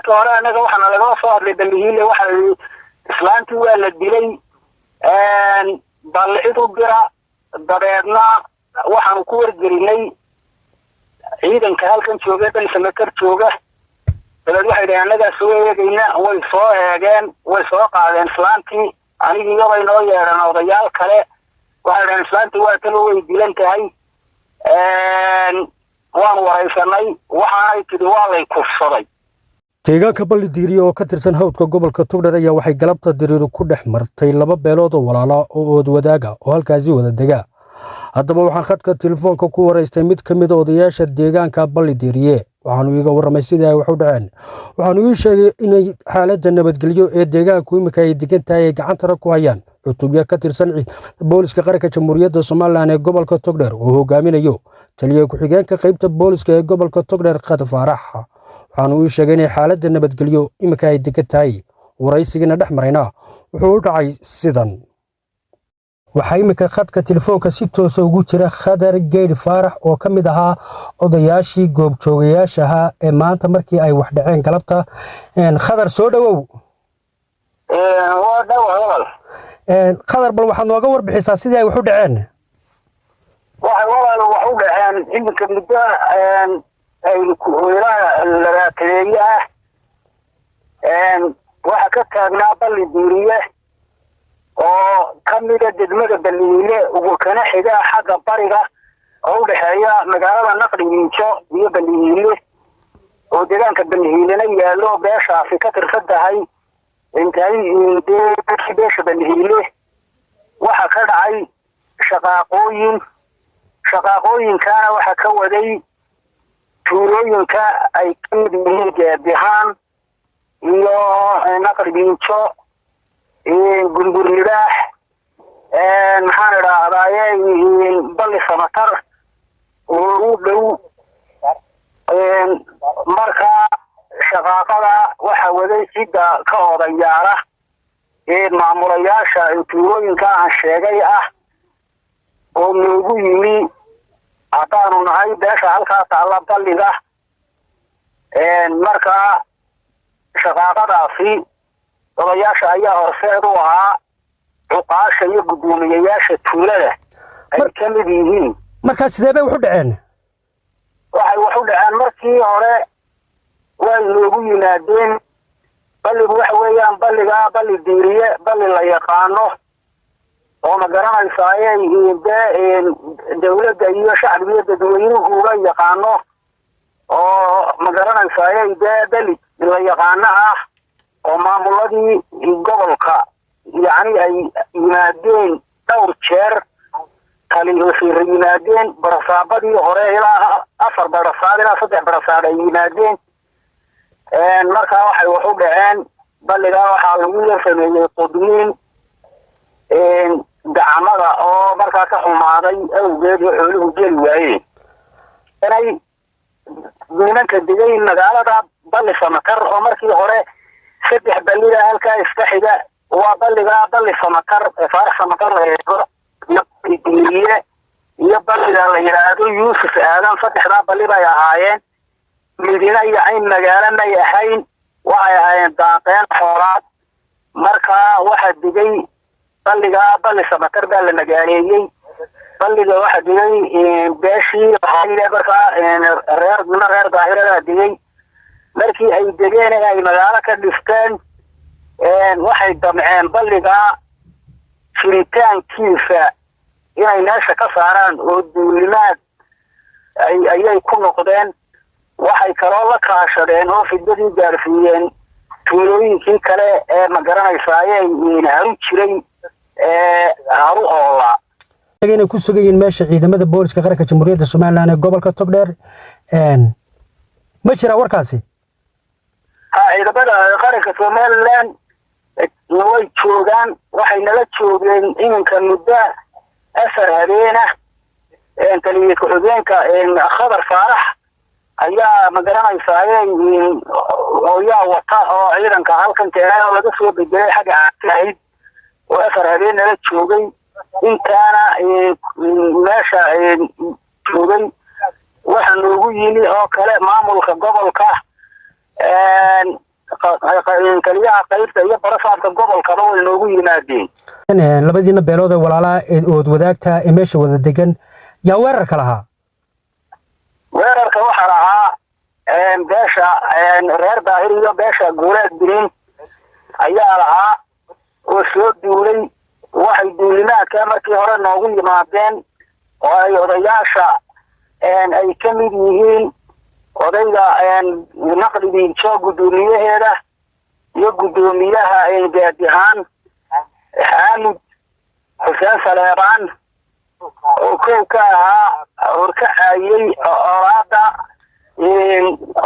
markii hore anaga waxaan laga soo hadlay dambiile waxa islaantii waa la dilay bal cid u dira dabeedna waxaan ku wargelinay ciidanka halkan jooga Samatar jooga dad waxay anaga soo eegayna way soo eegeen way soo qaadeen islaantii anigii way noo yeeran odayaal kale waxay islaantii waa tan way dilan tahay waan waraysanay waxaanay tiri waa lay kufsaday deegaanka Ballidiiriye oo ka tirsan hawdka gobolka Togdheer ayaa waxay galabta diriiru ku dhex martay laba beelood oo walaalo oo wadaaga oo halkaasi wada degaa haddaba waxaan khadka telefoonka ku waraystay mid ka mid ah odayaasha deegaanka Ballidiiriye waxaanu iga warramay sida ay wax u dhaceen waxaanu ii sheegay inay xaaladda nabadgelyo ee deegaanku imika ay degan tahay gacanta ku hayaan cutubyo ka tirsan booliska qaranka Jamhuuriyadda Soomaaliland ee gobolka Togdheer oo hogaaminayo taliye ku-xigeenka qaybta booliska ee gobolka Togdheer Khadar Faarax waxaanu ii sheegay in xaaladda nabadgelyo imika ay degan tahay waraysigina dhex marayna wuxuu u dhacay sidan waxaa imika khadka telefoonka si toos ah ugu jira Khadar Geyd Faarax oo ka mid ahaa odayaashii goobjoogayaasha ahaa ee maanta markii ay wax dhaceen galabta Khadar soo dhawow waa dhawaal Khadar bal waxaad nooga warbixisaa sidii ay wax u dhaceen wax u dhaceen imika muddo ay ku la taleeyaa waxa ka taagnaa Ballidiiriye oo kamida degmada Ballidiiriye ugu kana xiga xagga bariga oo u dhaxeeya magaalada Naqdiinjo iyo Ballidiiriye oo deegaanka Ballidiiriye yaalo beeshaasi ka tirsan tahay intay beesha Ballidiiriye waxa ka dhacay shaqaaqooyinkana waxa ka waday tuulooyinka ay kamid yihiin Geedihaan iyo Naqdiinjo Gundurnibaax maxaan raacday Balli Samatar oo u dhow marka shaqaaqada waxa waday sida ka odayaala maamulayaasha tuulooyinka aan sheegay ah oo noogu yimi ataanu nahay beesha halka taala Balliga marka shaqaaqadaasi odayaasha ayaa horseed u ahaa uqaasha iyo gudoomiyayaasha tuulada ay ka mid yihiin marka sidee bay wax u dhaceen waxay wax u dhaceen markii hore way noogu yimaadeen Balligu waxa weeyaan Ballidiiriye Balli la yaqaano oo ma garanaysaa dawladda iyo shacbiga dadweynuhu uga yaqaano oo ma garanaysaa Balli la yaqaano ah oo maamuladii gobolka yani ay yimaadeen dhowr jeer kali oo yimaadeen barasaabadii hore ilaa 4 barasaab ilaa 3 barasaab ay yimaadeen marka waxay wax u dhaceen Balliga waxaa lagu sameeyay qodmiin dacamada oo markaa ka xumaaday awgeed xooluhu jeli waayeen inay nimanka degay magaalada Balli Samatar oo markii hore 3 Balliga halka iska xiga waa Balli Samatar Faarax Samatar iyo Balliga la yiraahdo Yuusuf Aadan 3 Balli bay ahaayeen midina iyo ay magaalo ma yahayn waxay ahaayeen daaqeen xoolaad marka waxa digay Balli Samatar baa la magaaleeyay Balliga waxa digay beeshii hay'ad marka reer daahirada digay markii ay degeen ay magaalo ka dhifteen waxay damceen Balliga shiritaankiisa inay meesha ka saaraan oo duulimaad ayay ku noqdeen waxay kaloo la kaashadeen oo fidadii gaarsiiyeen tuulooyinkii kale ee ma garanaysaa ay haru jiray haru oola inay ku sugayeen meesha ciidamada booliska qaranka Jamhuuriyadda Soomaaliland ee gobolka Togdheer ma jira warkaasi ciidamada qaranka Soomaaliland way joogaan waxay nala joogeen inanka muddo 4 habeena taliye ku-xigeenka Khadar Faarax ayaa ma garanaysaa oo yaa wata oo ciidanka halkan keenay oo laga soo bedelay xagga ahayd oo 4 habeen nala joogay intaana meesha joogay waxa noogu yimi oo kale maamulka gobolka kaliyaha qaybta iyo barasaabka gobolkaba way noogu yimaadeen. labadiina beelood ee walaalaha ood wadaagta ee meesha wada degan yaa weerarka lahaa? weerarka waxaa lahaa beesha reer daahir iyo beesha guuleed birin ayaa lahaa oo soo duulay. waxay duulimaadka markii hore noogu yimaadeen oo ay odayaasha ay ka mid yihiin odayga naqdigii joog gudoomiyaheeda iyo gudoomiyaha gaadihaan xaamid xuseen saleebaan oo kow ka ahaa horkacayay oraada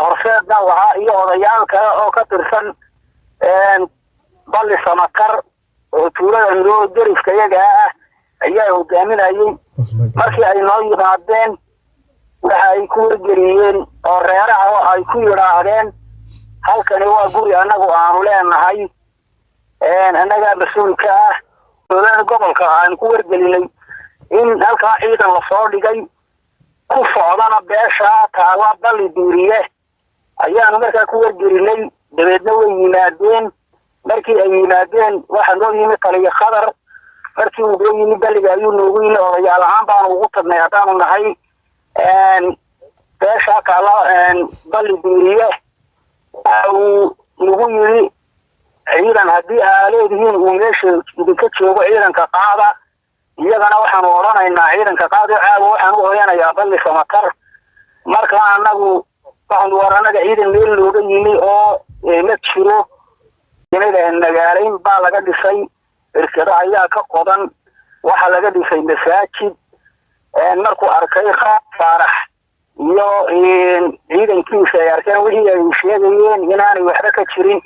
horseedna wahaa iyo odayaal kale oo ka tirsan balli samakar oo tuulada noo deriska iyaga ah ayaa hogaaminayay. markii ay noo yimaadeen waxa ay ku wargeliyeen oo reeraha oo ay ku yidhaahdeen halkani waa guri annagu aanu leenahay, annagaa mas-uulka ah. dowlada gobolka aan ku wargelinay in halkaa ciidan lasoo dhigay ku socdana beesha taala balli diiriye ayaanu markaa ku wargelinay. dabeedna way yimaadeen. markii ay yimaadeen waxaa noo yimi taliya khadar. markii uu noo yimi balliga ayuu noogu yimi. odayaal ahaan baanu ugu tagnay haddaanu nahay beesha taala balli diiriye. waxa uu nagu yidhi ciidan haddii aa leedihiin uu meesha idinka joogo ciidanka qaada. iyagana waxaanu odhanaynaa ciidanka qaado caawa waxaan u hoyanayaa balli samakar. marka annagu waxaanu war annaga ciidan meel looga yimi oo ma jiro. magaalayn baa laga dhisay, irkado ayaa ka qodan, waxaa laga dhisay masaajid. markuu arkay faarax iyo ciidankiisa ay arkeen wixii ay sheegayeen inaanay waxba ka jirin,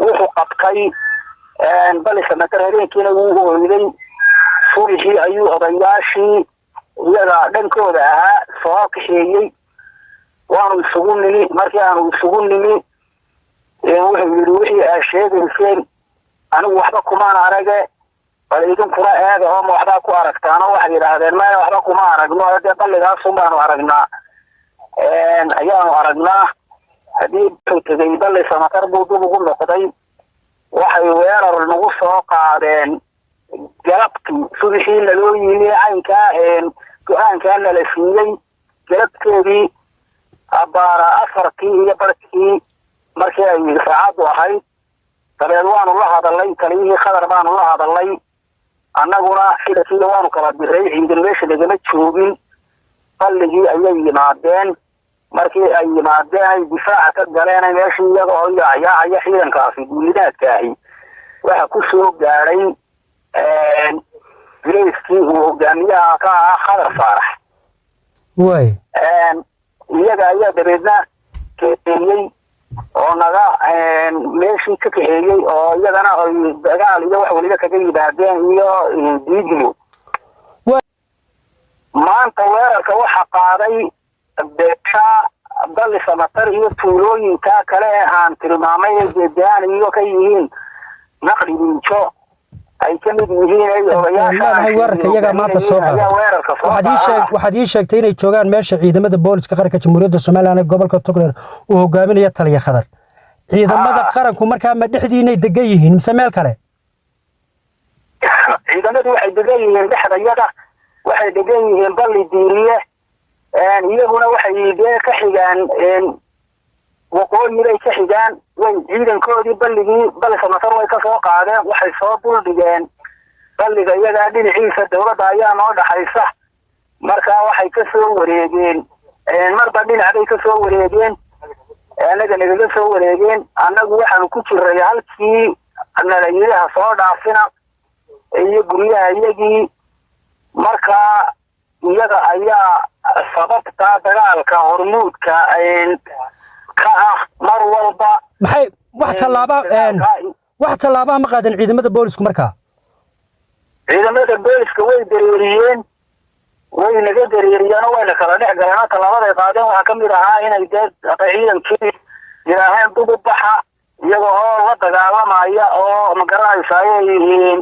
wuxuu qabtay balli samakar. habeenkiina wuu hoyday. subixii ayuu odayaashii iyaga dhankooda ahaa soo kaxeeyey. waanu isugu nimi. markii aanu isugu nimi wuxuu yidhi wixii aa sheegayseen anigu waxba kumaan arage, bal idinkuna eega oo ma waxbaa ku aragtaan. oo waxay yidhaahdeen maya waxba kuma aragno, dee balligaasun baanu aragnaa ayaanu aragnaa. haddii wuxuu tegay balli samakar buu dib ugu noqday. waxay weerar nagu soo qaadeen galabtii. subixii naloo yimi caynkaa go-aankaa nala siiyey galabteedii abbaara 4 iyo barkii markii ay saacadu ahayd. dabeed waanu la hadalay taliyihii khadar baanu la hadalay. annaguna xilkii waanu kala diray. ciidan meesha lagama joogin. balligii ayay yimaadeen. markii ay yimaadeen ay difaaca ka galeen meeshii iyaga oo yaacaya ciidankaasi duulimaadka ahi waxa ku soo gaadhay greyskii uu hogaamiyaha ka ahaa khadar faarax. iyaga ayaa dabeedna kaxeeyey oo naga meeshii ka kaxeeyey oo iyagana ay dagaal iyo wax waliba kaga yimaadeen iyo diidmo. maanta weerarka waxa qaaday beesha balli samakar iyo tuulooyinka kale ee aan tilmaamay jeedaan iyo ka yihiin naqdiinjo ay ka mid yihiin odayaasha weerarka iyaga maanta soo qaaday. waxaad ii sheegtay inay joogaan meesha ciidamada booliska qaranka jamhuuriyadda Soomaaliya ee gobolka Togdheer uu hogaaminayo taliya khadar. ciidamada qaranku markaa ma dhexdiinay degan yihiin mise meel kale? ciidamadu waxay degan yihiin dhexdayada. waxay degan yihiin balli diiriye. iyaguna waxay ka xigaan waqooyi bay ka xigaan. way ciidankoodii balli samakar way ka soo qaadeen. waxay soo duldhigeen balliga iyagaa dhinaciisa. dowladda ayaa noo dhaxaysa. markaa waxay ka soo wareegeen marba dhinac bay ka soo wareegeen. annaga nagaga soo wareegeen. annagu waxaanu ku jiray halkii nalayidaha soo dhaafina iyo guryaha iyagii. markaa iyaga ayaa sababta dagaalka hormuudka ka ah mar walba. maxay wax tallaaba ma qaadan ciidamada boolisku markaa? ciidamada booliska way dareeriyeen. way naga dareeriyeen oo wayna kala dhex galeen. tallaabaday qaadeen waxaa ka mid ahaa inay dee ciidankii yidhaaheen dib u baxa iyaga oo la dagaalamaya oo magaranaysa ayay yihiin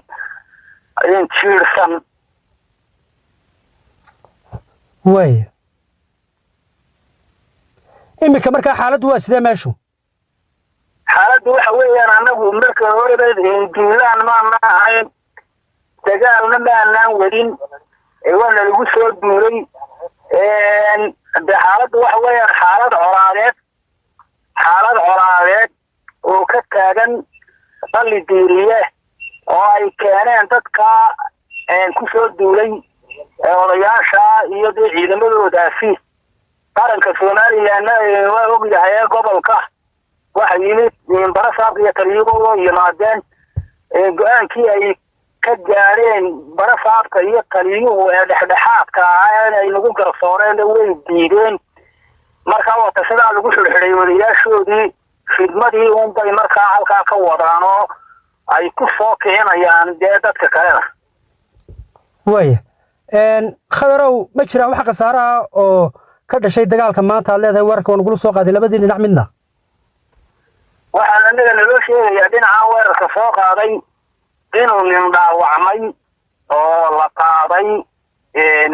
jiirsan. imika markaa xaaladdu waa sidee meeshu? xaaladdu xaaladdu waxa weeyaan annagu marka horeba duulaan maana ahayn dagaalna maanaan wadin waana lagu soo duulay de xaaladdu waxa weeyaan xaalad colaadeed oo ka taagan balli diiriye oo ay keeneen dadka ku soo duulay odayaasha iyo dee ciidamadoodaasi qaranka Soomaaliland waa ogyahay gobolka waxa yimid barasaab iyo taliyadooda yimaadeen go'aankii ay ka gaareen barasaabka iyo taliyuhu dhexdhexaadka ah ay nagu garsooreen way diideen markaa wata sidaa lagu xirxiray wadayaashoodii khidmadii bay markaa halkaa ka wadaan oo ay ku soo kicinayaan dee dadka kalena waaya khadarow ma jiraan wax khasaare ah oo ka dhashay dagaalka maanta aad leedahay weerarka waa nagula soo qaaday labadii dhinac midna waxaan anaga naloo sheegayaa dhinaca weerarka soo qaaday inuu nin dhaawacmay oo la qaaday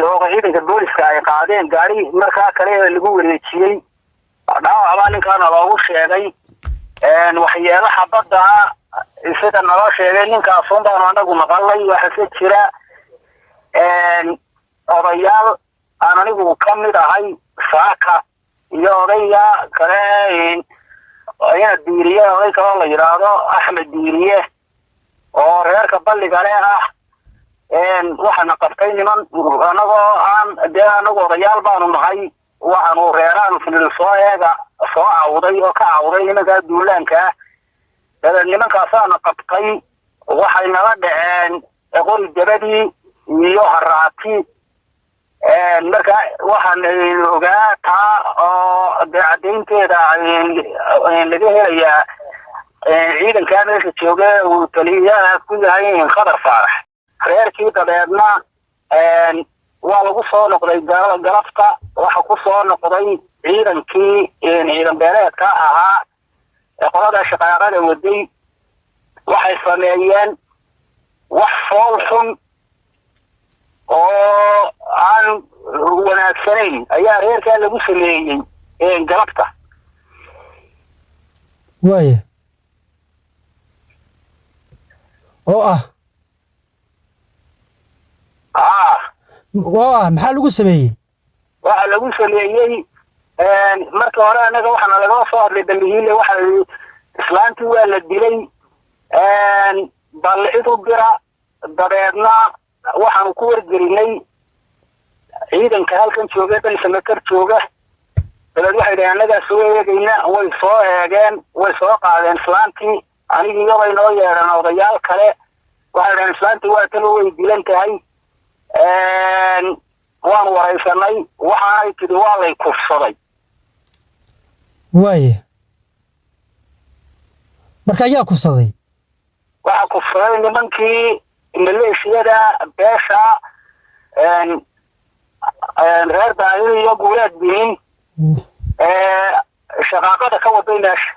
oo ciidanka booliska ay qaadeen gaari markaa kale lagu wareejiyey dhaawacbaa ninkaana loogu sheegay waxyeelaha badda sida naloo sheegay ninkaas unbaanu anagu maqalay waxase jira odayaal aan anigu ka mid ahay saaka iyo odayga kale ina diiriye oday kaloo la yidhaahdo axmed diiriye oo reerka balligale ah waxaana qabtay niman anagu odayaal baanu nahay waxaanu reeraan filil soo cawday oo ka cawday nimankaa duulaanka dabeed nimankaasaana qabtay waxay nala dhaceen qori dabadii iyo haraati marka waxaan ogaa taa oo dee caddaynteeda laga helayaa ciidankaa meesha jooga uu taliyaha ku yahay khadar faarax reerkii dabeedna waa lagu soo noqday galabta waxa ku soo noqday ciidankii ciidan beeleedka ahaa ee qolada shaqaaqada waday waxay sameeyeen wax fool xun oo aan wanaagsanayn ayaa reerkaa lagu sameeyey galabta waaya oo maxaa lagu sameeyey waxa lagu sameeyey marka hore anaga waxaana laga soo hadlay dambihiile waxa islaantii waa la dilay bal cid u dira dabeedna waxaanu ku wargelinay ciidanka halkan jooga dalsamatar jooga dabeed waxay dhahay annagaa soo eegayna way soo eegeen way soo qaadeen islaantii anigii iyobay noo yeedhan odayaal kale waxay dhahen islaantii waa talo way dilan tahay waanu waraysanay waxaanay tidhi waa lay kufsaday waaya marka ayaa kufsaday waxaa kufsaday nimankii maleeshiyada beesha reer daahir iyo guuleed biin shaqaaqada ka waday meesha